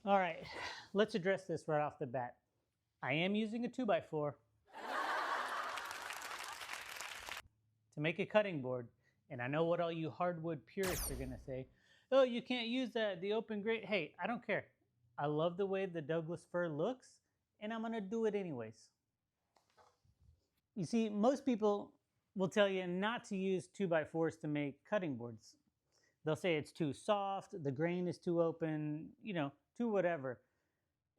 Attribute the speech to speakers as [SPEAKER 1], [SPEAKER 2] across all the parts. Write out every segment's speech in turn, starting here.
[SPEAKER 1] All right, let's address this right off the bat. I am using a 2x4 to make a cutting board, and I know what all you hardwood purists are gonna say. Oh, you can't use that, the open grate. Hey, I don't care. I love the way the Douglas fir looks, and I'm gonna do it anyways. You see, most people will tell you not to use 2x4s to make cutting boards. They'll say it's too soft, the grain is too open, too whatever.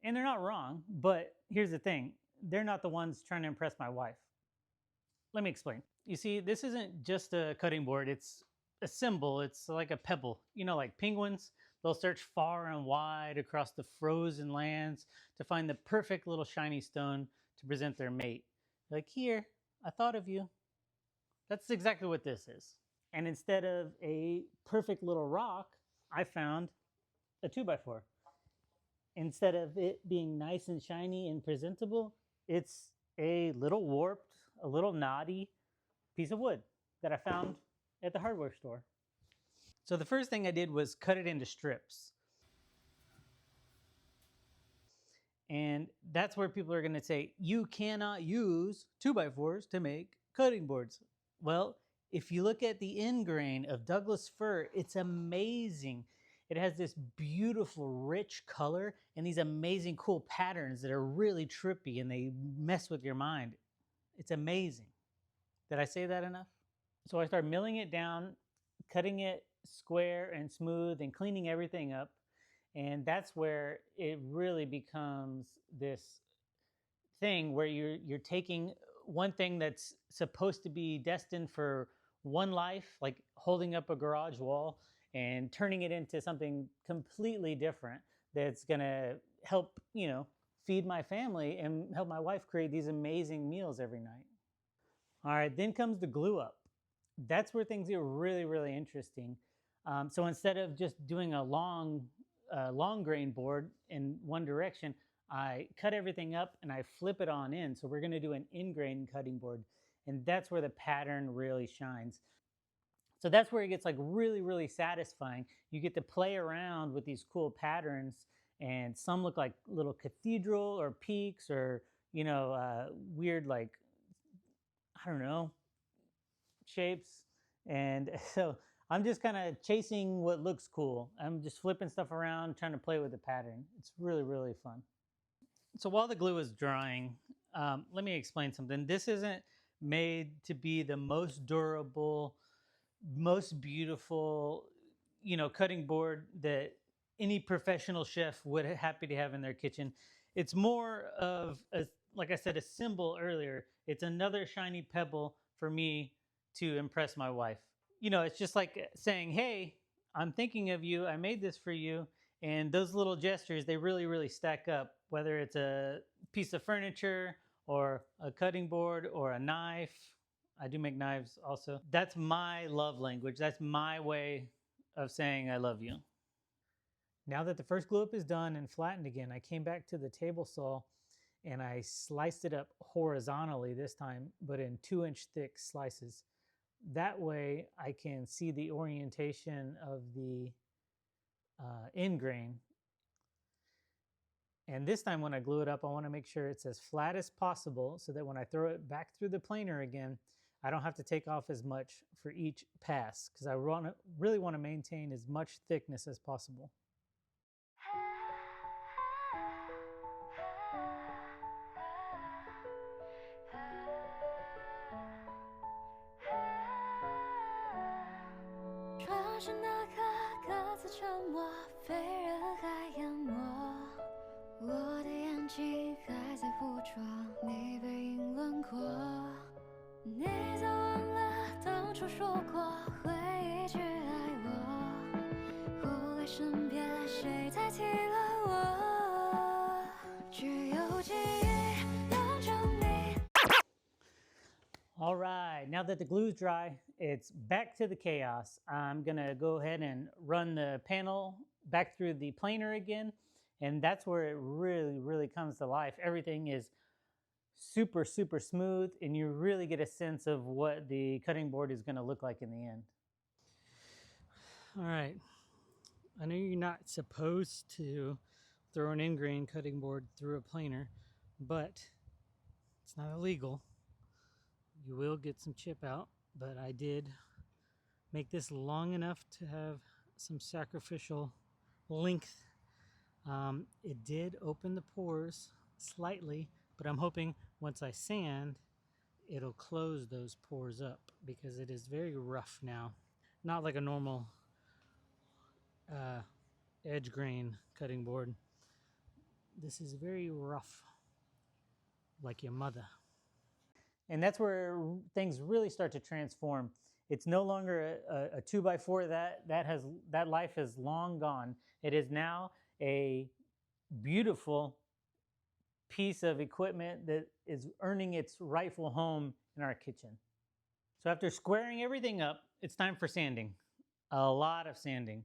[SPEAKER 1] And they're not wrong, but here's the thing, they're not the ones trying to impress my wife. Let me explain. You see, this isn't just a cutting board, it's a symbol. It's like a pebble. Like penguins, they'll search far and wide across the frozen lands to find the perfect little shiny stone to present their mate. Like, here, I thought of you. That's exactly what this is. And instead of a perfect little rock, I found a 2x4. Instead of it being nice and shiny and presentable, it's a little warped, a little knotty piece of wood that I found at the hardware store. So the first thing I did was cut it into strips. And that's where people are going to say, you cannot use 2x4s to make cutting boards. Well, if you look at the end grain of Douglas fir, it's amazing. It has this beautiful, rich color and these amazing, cool patterns that are really trippy and they mess with your mind. It's amazing. Did I say that enough? So I started milling it down, cutting it square and smooth and cleaning everything up. And that's where it really becomes this thing where you're taking one thing that's supposed to be destined for one life, like holding up a garage wall, and turning it into something completely different that's going to help, feed my family and help my wife create these amazing meals every night. All right, then comes the glue up. That's where things get really, really interesting. So instead of just doing a long grain board in one direction, I cut everything up and I flip it on in. So we're going to do an in grain cutting board, and that's where the pattern really shines. So that's where it gets like really, really satisfying. You get to play around with these cool patterns, and some look like little cathedral or peaks or weird, like, I don't know, shapes. And so I'm just kind of chasing what looks cool. I'm just flipping stuff around, trying to play with the pattern. It's really, really fun. So while the glue is drying, let me explain something. This isn't made to be the most durable, most beautiful, cutting board that any professional chef would happy to have in their kitchen. It's more of a, like I said, a symbol earlier. It's another shiny pebble for me to impress my wife. It's just like saying, hey, I'm thinking of you. I made this for you. And those little gestures, they really, really stack up, whether it's a piece of furniture or a cutting board or a knife. I do make knives also. That's my love language. That's my way of saying I love you. Now that the first glue up is done and flattened again, I came back to the table saw and I sliced it up horizontally this time, but in 2-inch thick slices. That way I can see the orientation of the end grain. And this time when I glue it up, I want to make sure it's as flat as possible so that when I throw it back through the planer again, I don't have to take off as much for each pass because I really want to maintain as much thickness as possible. All right, now that the glue's dry, it's back to the chaos. I'm gonna go ahead and run the panel back through the planer again, and that's where it really, really comes to life. Everything is super, super smooth, and you really get a sense of what the cutting board is gonna look like in the end. All right, I know you're not supposed to throw an end grain cutting board through a planer, but it's not illegal. You will get some chip out, but I did make this long enough to have some sacrificial length. It did open the pores slightly, but I'm hoping once I sand, it'll close those pores up because it is very rough now. Not like a normal edge grain cutting board. This is very rough, like your mother. And that's where things really start to transform. It's no longer a 2x4 that life is long gone. It is now a beautiful piece of equipment that is earning its rightful home in our kitchen. So after squaring everything up, it's time for sanding. A lot of sanding.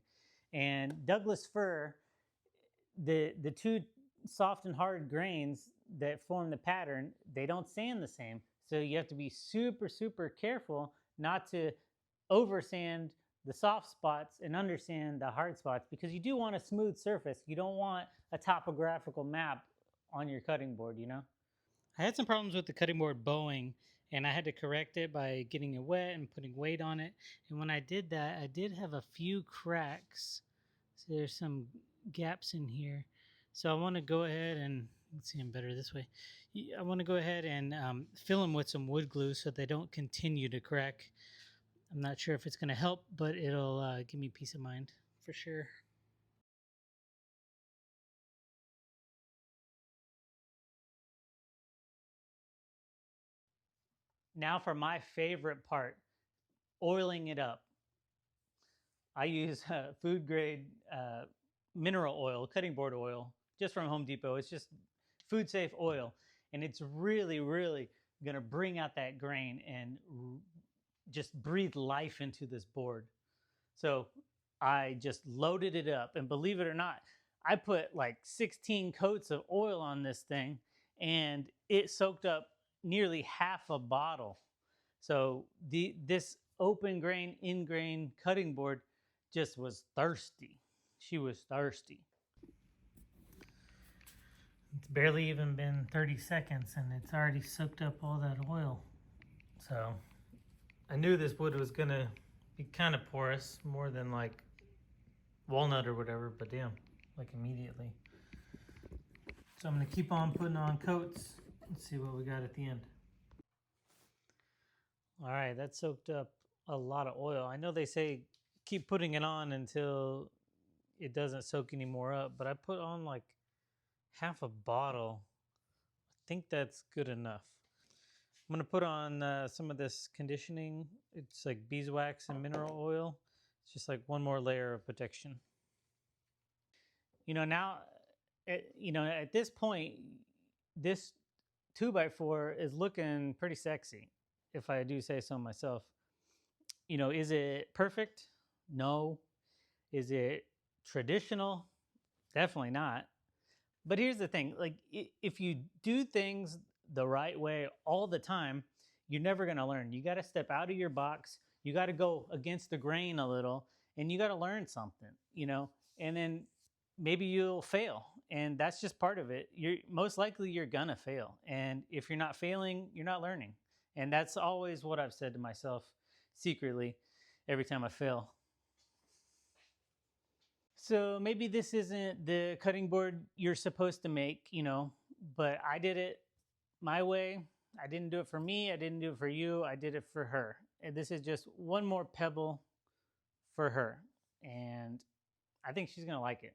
[SPEAKER 1] And Douglas fir, the two soft and hard grains that form the pattern, they don't sand the same. So you have to be super, super careful not to over sand the soft spots and undersand the hard spots, because you do want a smooth surface. You don't want a topographical map on your cutting board, you know? I had some problems with the cutting board bowing, and I had to correct it by getting it wet and putting weight on it. And when I did that, I did have a few cracks. So there's some gaps in here. So I want to go ahead and, let's see, I'm better this way. I want to go ahead and fill them with some wood glue so they don't continue to crack. I'm not sure if it's going to help, but it'll give me peace of mind for sure. Now for my favorite part, oiling it up. I use food grade mineral oil, cutting board oil, just from Home Depot. It's just food safe oil. And it's really, really going to bring out that grain and just breathe life into this board. So I just loaded it up. And believe it or not, I put like 16 coats of oil on this thing, and it soaked up nearly half a bottle. So this open grain, in grain cutting board just was thirsty. She was thirsty. It's barely even been 30 seconds and it's already soaked up all that oil. So I knew this wood was gonna be kind of porous, more than like walnut or whatever, but damn, like immediately. So I'm gonna keep on putting on coats and see what we got at the end. All right, that soaked up a lot of oil. I know they say keep putting it on until it doesn't soak any more up, but I put on like half a bottle. I think that's good enough. I'm gonna put on some of this conditioning. It's like beeswax and mineral oil. It's just like one more layer of protection. You know, now, at this point, this 2x4 is looking pretty sexy, if I do say so myself. Is it perfect? No. Is it traditional? Definitely not. But here's the thing, like if you do things the right way all the time, you're never going to learn. You got to step out of your box. You got to go against the grain a little, and you got to learn something. And then maybe you'll fail, and that's just part of it. You're most likely you're going to fail. And if you're not failing, you're not learning. And that's always what I've said to myself secretly every time I fail. So maybe this isn't the cutting board you're supposed to make, but I did it my way. I didn't do it for me. I didn't do it for you. I did it for her. And this is just one more pebble for her. And I think she's going to like it.